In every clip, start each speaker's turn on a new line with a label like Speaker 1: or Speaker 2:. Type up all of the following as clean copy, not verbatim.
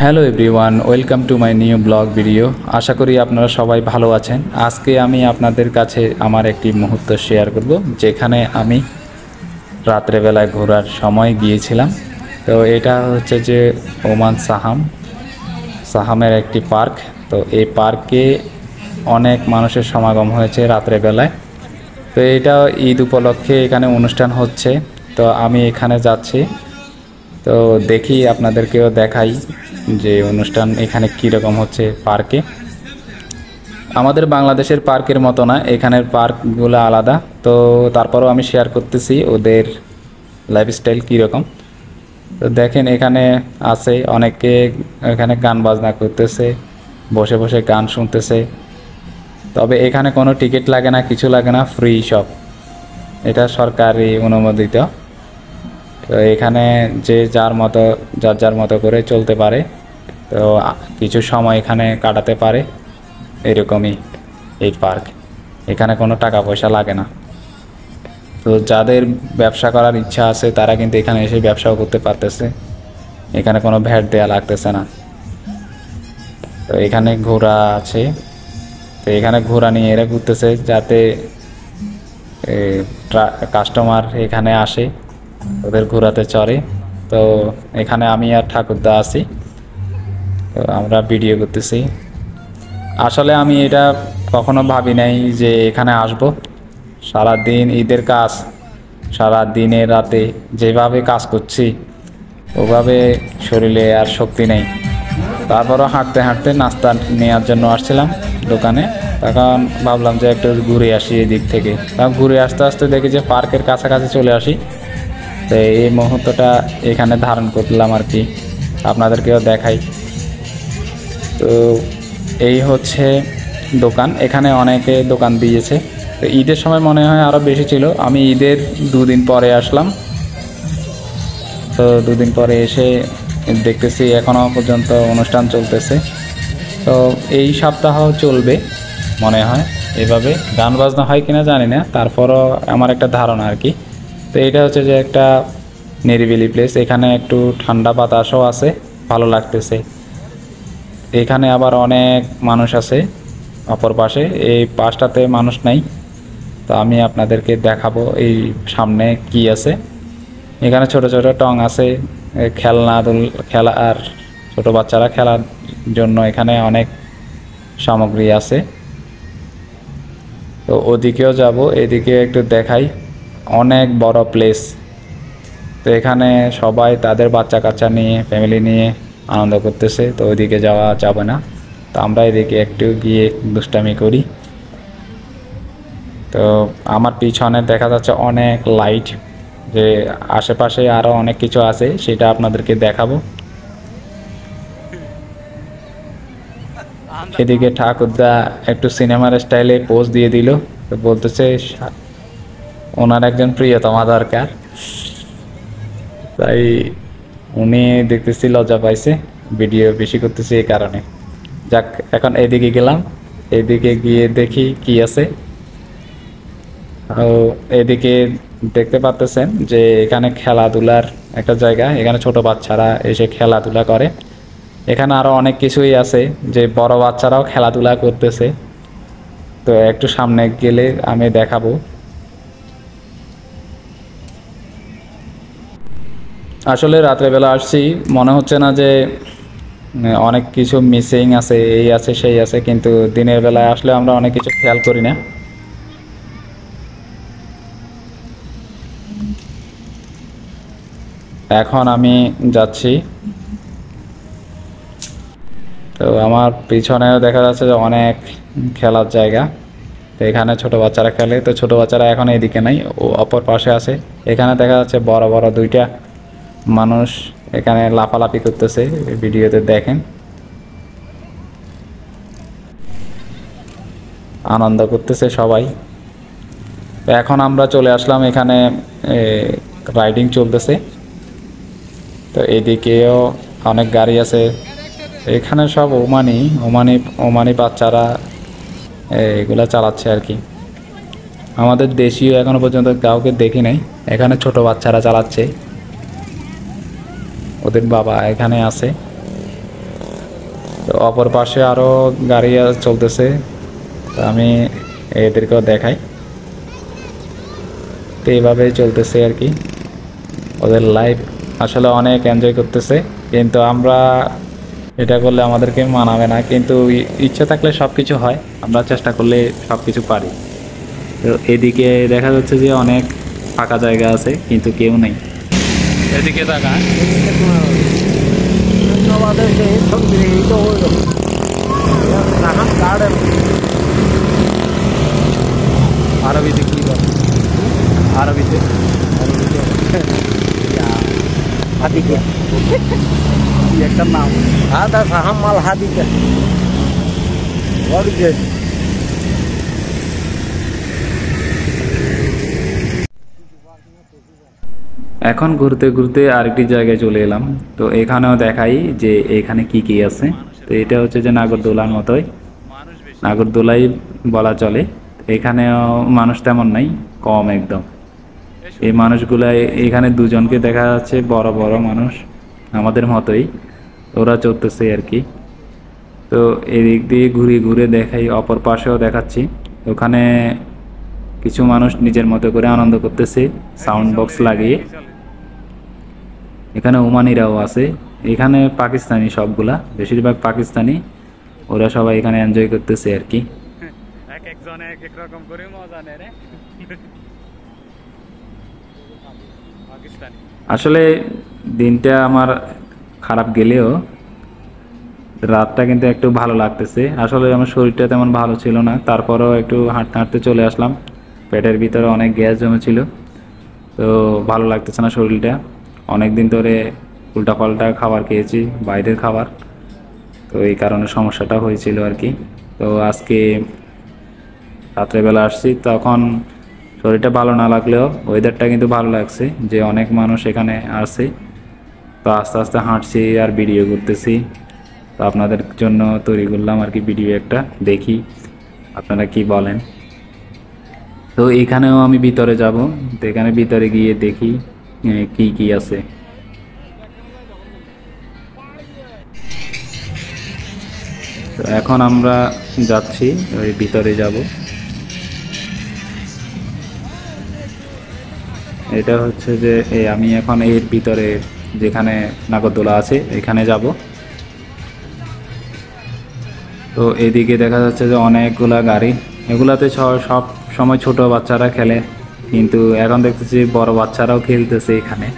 Speaker 1: Hello everyone, welcome to my new blog video. আশা করি আপনারা সবাই ভালো আছেন। আজকে আমি আপনাদের কাছে আমার একটি মুহূর্ত শেয়ার করব, যেখানে আমি রাত্রেবেলায় ঘোরার সময় গিয়েছিলাম। তো এটা হচ্ছে যে ওমান সাহামের একটি পার্ক। তো এই পার্কে অনেক মানুষের সমাগম হয়েছে রাত্রেবেলায়। তো এটা ঈদ উপলক্ষে এখানে অনুষ্ঠান হচ্ছে। তো আমি এখানে যাচ্ছি, তো দেখি আপনাদেরকেও দেখাই যে অনুষ্ঠান এখানে কীরকম হচ্ছে পার্কে। আমাদের বাংলাদেশের পার্কের মতো না, এখানের পার্কগুলো আলাদা। তো তারপরও আমি শেয়ার করতেছি ওদের লাইফস্টাইল কীরকম। তো দেখেন এখানে আছে অনেকে, এখানে গান বাজনা করতেছে, বসে বসে গান শুনতেছে। তবে এখানে কোনো টিকিট লাগে না, কিছু লাগে না, ফ্রি সব। এটা সরকারি অনুমোদিত। তো এখানে যে যার যার মতো করে চলতে পারে, তো কিছু সময় এখানে কাটাতে পারে, এরকমই এই পার্ক। এখানে কোনো টাকা পয়সা লাগে না। তো যাদের ব্যবসা করার ইচ্ছা আছে তারা কিন্তু এখানে এসে ব্যবসাও করতে পারতেছে, এখানে কোনো ভ্যাট দেওয়া লাগতেছে না। তো এখানে ঘোড়া আছে, তো এখানে ঘোড়া নিয়ে এরা ঘুরতেছে যাতে কাস্টমার এখানে আসে ওদের ঘোরাতে চড়ে। তো এখানে আমি আর ঠাকুরদা আছি, তো আমরা ভিডিও করতেছি। আসলে আমি এটা কখনো ভাবি নাই যে এখানে আসব। সারা দিন ঈদের কাজ, সারা দিনে রাতে যেভাবে কাজ করছি ওভাবে শরীরে আর শক্তি নেই। তারপরও হাঁটতে হাঁটতে নাস্তা নেওয়ার জন্য আসছিলাম দোকানে। তখন ভাবলাম যে একটু ঘুরে আসি এই দিক থেকে। তখন ঘুরে আসতে আসতে দেখি যে পার্কের কাছাকাছি চলে আসি। তো এই মুহূর্তটা এখানে ধারণ করলাম আর কি, আপনাদেরকেও দেখাই। তো এই হচ্ছে দোকান, এখানে অনেকে দোকান দিয়েছে। তো ঈদের সময় মনে হয় আরও বেশি ছিল। আমি ঈদের দুদিন পরে আসলাম, তো দুদিন পরে এসে দেখতেছি এখনও পর্যন্ত অনুষ্ঠান চলতেছে। তো এই সপ্তাহ চলবে মনে হয় এভাবে। গান বাজনা হয় কিনা জানি না, তারপরও আমার একটা ধারণা আর কি। তো এটা হচ্ছে যে একটা নিরিবিলি প্লেস, এখানে একটু ঠান্ডা বাতাসও আছে, ভালো লাগতেছে। এখানে আবার অনেক মানুষ আছে অপর পাশে, এই পাশটাতে মানুষ নাই। তো আমি আপনাদেরকে দেখাবো এই সামনে কি আছে। এখানে ছোট ছোট টং আছে, খেলা আর ছোট বাচ্চারা খেলার জন্য এখানে অনেক সামগ্রী আছে। তো ওদিকেও যাব, এদিকে একটু দেখাই। অনেক বড় প্লেস। তো এখানে সবাই তাদের বাচ্চা কাচ্চা নিয়ে, ফ্যামিলি নিয়ে আনন্দ করতেছে। তো ওইদিকে যাওয়া যাবে না, তো আমরা এদিকে একটু গিয়ে দুষ্টামি করি। তো আমার পিছনে দেখা যাচ্ছে অনেক লাইট, যে আশেপাশে আরও অনেক কিছু আছে, সেটা আপনাদেরকে দেখাবো। এদিকে ঠাকুরদা একটু সিনেমার স্টাইলে পোজ দিয়ে দিল। তো বলতেছে ওনার একজন প্রিয়তমা দরকার, তাই উনি দেখতেছি লজ্জা পাইছে, ভিডিও বেশি করতেছি এই কারণে। যাক, এখন এদিকে গেলাম, এদিকে গিয়ে দেখি কি আছে। এদিকে দেখতে পাচ্ছেন যে এখানে খেলাধুলার একটা জায়গা, এখানে ছোট বাচ্চারা এসে খেলাধুলা করে। এখানে আরো অনেক কিছুই আছে, যে বড় বাচ্চারাও খেলাধুলা করতেছে। তো একটু সামনে গেলে আমি দেখাবো। আসলে রাত্রেবেলা আসছি, মনে হচ্ছে না যে অনেক কিছু মিসিং আছে, এই আছে সেই আছে, কিন্তু দিনের বেলায় আসলে আমরা অনেক কিছু খেয়াল করি না। এখন আমি যাচ্ছি, তো আমার পিছনেও দেখা যাচ্ছে যে অনেক খেলার জায়গা। তো এখানে ছোট বাচ্চারা খেলে, তো ছোট বাচ্চারা এখন এইদিকে নাই, ও অপর পাশে আছে। এখানে দেখা যাচ্ছে বড় বড় দুইটা মানুষ এখানে লাফালাফি করতেছে, ভিডিওতে দেখেন, আনন্দ করতেছে সবাই। তো এখন আমরা চলে আসলাম এখানে, রাইডিং চলতেছে। তো এইদিকেও অনেক গাড়ি আছে। এখানে সব ওমানি ওমানি ওমানি বাচ্চারা এগুলা চালাচ্ছে আর কি। আমাদের দেশীয় এখনো পর্যন্ত কাউকে দেখি নাই, এখানে ছোট বাচ্চারা চালাচ্ছে, ওদের বাবা এখানে আছে। তো অপর পাশে আরও গাড়ি চলতেছে, তো আমি এদেরকেও দেখাই। তো এইভাবেই চলতেছে আর কি ওদের লাইফ, আসলে অনেক এনজয় করতেছে। কিন্তু আমরা এটা করলে আমাদেরকে মানাবে না, কিন্তু ইচ্ছে থাকলে সব কিছু হয়, আমরা চেষ্টা করলে সব কিছু পারি। তো এদিকে দেখা যাচ্ছে যে অনেক ফাঁকা জায়গা আছে কিন্তু কেউ নেই। এদিকে দেখা আরবিতে কি বলে? আরবিতে
Speaker 2: হাদিকা
Speaker 1: একটা নাম
Speaker 2: هذا فهم الحديقة ورجل
Speaker 1: এখন ঘুরতে ঘুরতে আরেকটি জায়গায় চলে এলাম। তো এখানেও দেখাই যে এখানে কি কি আছে। তো এটা হচ্ছে যে নাগরদোলার মতোই, নাগরদোলাই বলা চলে। এখানেও মানুষ তেমন নাই, কম একদম। এই মানুষগুলা এখানে দুজনকে দেখা যাচ্ছে, বড় বড় মানুষ আমাদের মতোই, ওরা চলতেছে আর কি। তো এদিক দিয়ে ঘুরে ঘুরে দেখাই, অপর পাশেও দেখাচ্ছি। ওখানে কিছু মানুষ নিজের মতো করে আনন্দ করতেছে সাউন্ড বক্স লাগিয়ে। এখানে ওমানিরাও আছে, এখানে পাকিস্তানি সবগুলা, বেশিরভাগ পাকিস্তানি। ওরা সবাই এখানে এনজয় করতেছে আর কি। এক একজন এক এক রকম করে মজা নেয় রে। আসলে দিনটা আমার খারাপ গেলেও রাতটা কিন্তু একটু ভালো লাগতেছে। আসলে আমার শরীরটা তেমন ভালো ছিল না, তারপরেও একটু হাঁটতে হাঁটতে চলে আসলাম। পেটের ভিতরে অনেক গ্যাস জমেছিল, তো ভালো লাগতেছে না শরীরটা। অনেক দিন ধরে উল্টাপাল্টা খাবার খেয়েছি, বাইরের খাবার, তো এই কারণে সমস্যাটা হয়েছিল আর কি। তো আজকে রাত্রেবেলা আসছি, তখন শরীরটা ভালো না লাগলেও ওয়েদারটা কিন্তু ভালো লাগছে, যে অনেক মানুষ এখানে আসছে। তো আস্তে আস্তে হাঁটছি আর ভিডিও করতেছি। তো আপনাদের জন্য তৈরি করলাম আর কি ভিডিও একটা, দেখি আপনারা কি বলেন। তো এখানেও আমি ভিতরে যাব, তো এখানে ভিতরে গিয়ে দেখি কি কি আছে। তো এখন আমরা যাচ্ছি, ওই ভিতরে যাব। এটা হচ্ছে যে আমি এখন এর ভিতরে যেখানে নাগরদোলা আছে এখানে যাব। তো এদিকে দেখা যাচ্ছে যে অনেকগুলা গাড়ি, এগুলাতে সব সময় ছোট বাচ্চারা খেলে, কিন্তু এখন দেখতেছি বড় বাচ্চারাও খেলতেছে এখানে,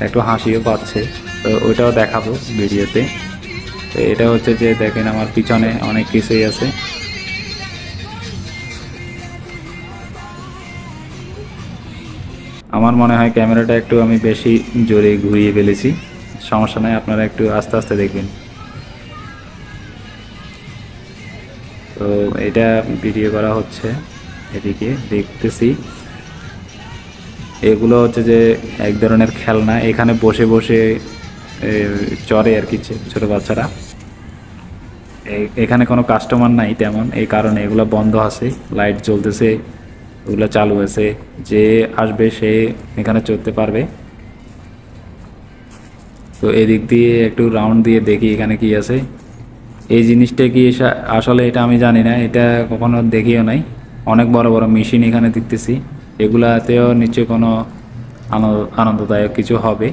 Speaker 1: একটু হাসিও পাচ্ছে। তো ওইটাও দেখাবো ভিডিওতে। তো এটা হচ্ছে যে দেখেন আমার পিছনে অনেক কিছুই আছে। আমার মনে হয় ক্যামেরাটা একটু আমি বেশি জোরে ঘুরিয়ে ফেলেছি, সমস্যা নাই, আপনারা একটু আস্তে আস্তে দেখবেন। তো এটা ভিডিও করা হচ্ছে, এদিকে দেখতেছি। এগুলো হচ্ছে যে এক ধরনের খেলনা, এখানে বসে বসে চড়ে আর কি ছোট বাচ্চারা। এখানে কোনো কাস্টমার নাই তেমন, এই কারণে এগুলো বন্ধ আছে, লাইট জ্বলতেছে, ওগুলো চালু আছে, যে আসবে সে এখানে চড়তে পারবে। তো এদিক দিয়ে একটু রাউন্ড দিয়ে দেখি এখানে কি আছে। এই জিনিসটা কি আসলে এটা আমি জানি না, এটা কখনো দেখিও নাই। অনেক বড় বড় মেশিন এখানে দেখতেছি, এগুলাতেও নিচে কোনো আনন্দদায়ক কিছু হবে।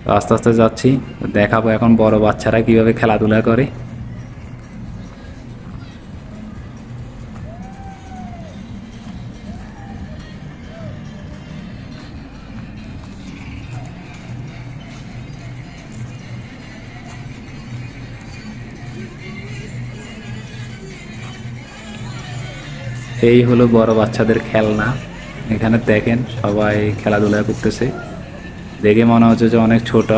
Speaker 1: তো আস্তে আস্তে যাচ্ছি, দেখাবো এখন বড় বাচ্চারা কিভাবে খেলাধুলা করে। এই হলো বড় বাচ্চাদের খেলনা, এখানে দেখেন সবাই খেলাধুলা করতেছে, দেখে মনে হচ্ছে যে অনেক ছোট।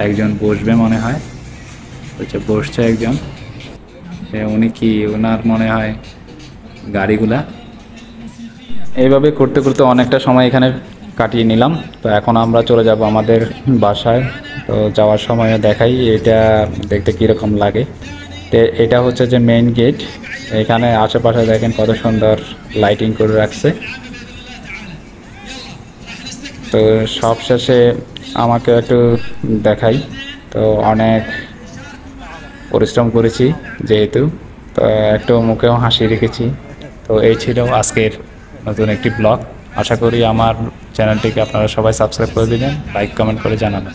Speaker 1: একজন বসবে মনে হয়, বসছে একজন, উনি কি ওনার মনে হয় গাড়িগুলা। এইভাবে করতে করতে অনেকটা সময় এখানে কাটিয়ে নিলাম। তো এখন আমরা চলে যাব আমাদের বাসায়। তো যাওয়ার সময় দেখাই এটা দেখতে কীরকম লাগে। তো এটা হচ্ছে যে মেইন গেট, এখানে আশেপাশে দেখেন কত সুন্দর লাইটিং করে রাখছে। তো সব শেষে আমাকে একটু দেখাই। তো অনেক পরিশ্রম করেছি যেহেতু, তো একটু মুখেও হাসি রেখেছি। তো এই ছিল আজকের নতুন একটি ব্লগ। আশা করি আমার চ্যানেলটিকে আপনারা সবাই সাবস্ক্রাইব করে দিবেন, লাইক কমেন্ট করে জানাবেন।